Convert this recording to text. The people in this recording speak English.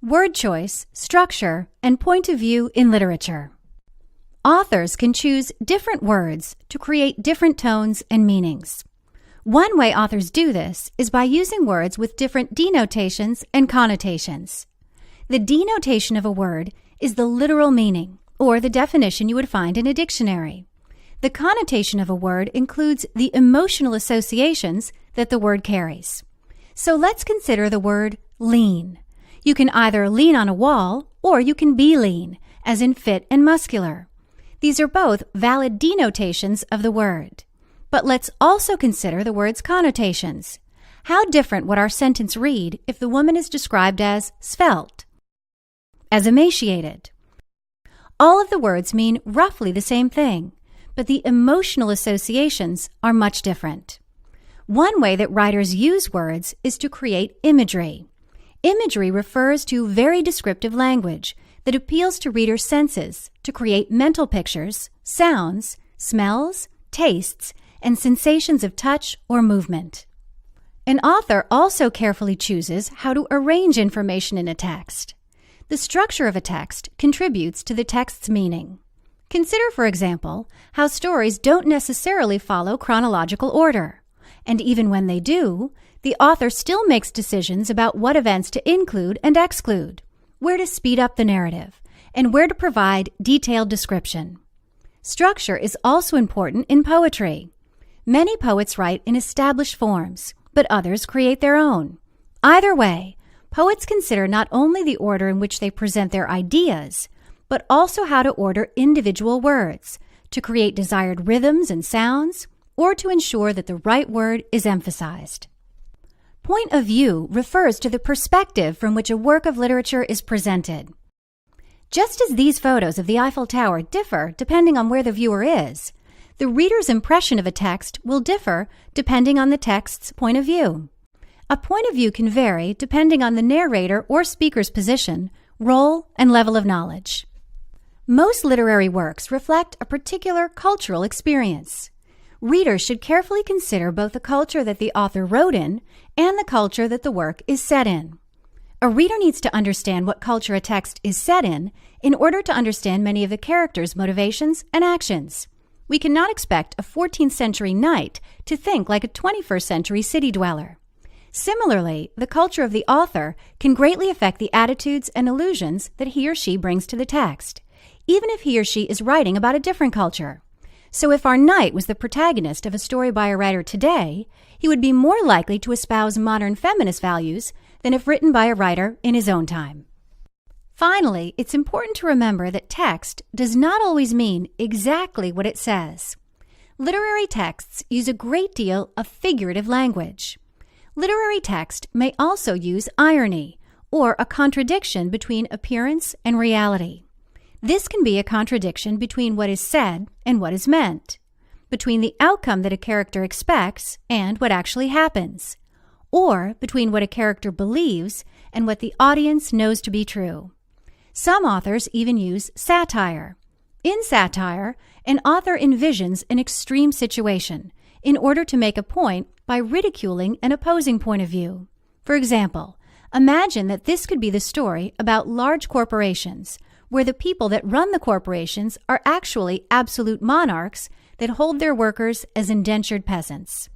Word choice, structure, and point of view in literature. Authors can choose different words to create different tones and meanings. One way authors do this is by using words with different denotations and connotations. The denotation of a word is the literal meaning, or the definition you would find in a dictionary. The connotation of a word includes the emotional associations that the word carries. So let's consider the word lean. You can either lean on a wall, or you can be lean, as in fit and muscular. These are both valid denotations of the word. But let's also consider the word's connotations. How different would our sentence read if the woman is described as svelte, as emaciated? All of the words mean roughly the same thing, but the emotional associations are much different. One way that writers use words is to create imagery. Imagery refers to very descriptive language that appeals to readers' senses to create mental pictures, sounds, smells, tastes, and sensations of touch or movement. An author also carefully chooses how to arrange information in a text. The structure of a text contributes to the text's meaning. Consider, for example, how stories don't necessarily follow chronological order. And even when they do, the author still makes decisions about what events to include and exclude, where to speed up the narrative, and where to provide detailed description. Structure is also important in poetry. Many poets write in established forms, but others create their own. Either way, poets consider not only the order in which they present their ideas, but also how to order individual words, to create desired rhythms and sounds, or to ensure that the right word is emphasized. Point of view refers to the perspective from which a work of literature is presented. Just as these photos of the Eiffel Tower differ depending on where the viewer is, the reader's impression of a text will differ depending on the text's point of view. A point of view can vary depending on the narrator or speaker's position, role, and level of knowledge. Most literary works reflect a particular cultural experience. Readers should carefully consider both the culture that the author wrote in and the culture that the work is set in. A reader needs to understand what culture a text is set in order to understand many of the characters' motivations and actions. We cannot expect a 14th century knight to think like a 21st century city dweller. Similarly, the culture of the author can greatly affect the attitudes and illusions that he or she brings to the text, even if he or she is writing about a different culture. So if our knight was the protagonist of a story by a writer today, he would be more likely to espouse modern feminist values than if written by a writer in his own time. Finally, it's important to remember that text does not always mean exactly what it says. Literary texts use a great deal of figurative language. Literary text may also use irony, or a contradiction between appearance and reality. This can be a contradiction between what is said and what is meant, between the outcome that a character expects and what actually happens, or between what a character believes and what the audience knows to be true. Some authors even use satire. In satire, an author envisions an extreme situation in order to make a point by ridiculing an opposing point of view. For example, imagine that this could be the story about large corporations, where the people that run the corporations are actually absolute monarchs that hold their workers as indentured peasants.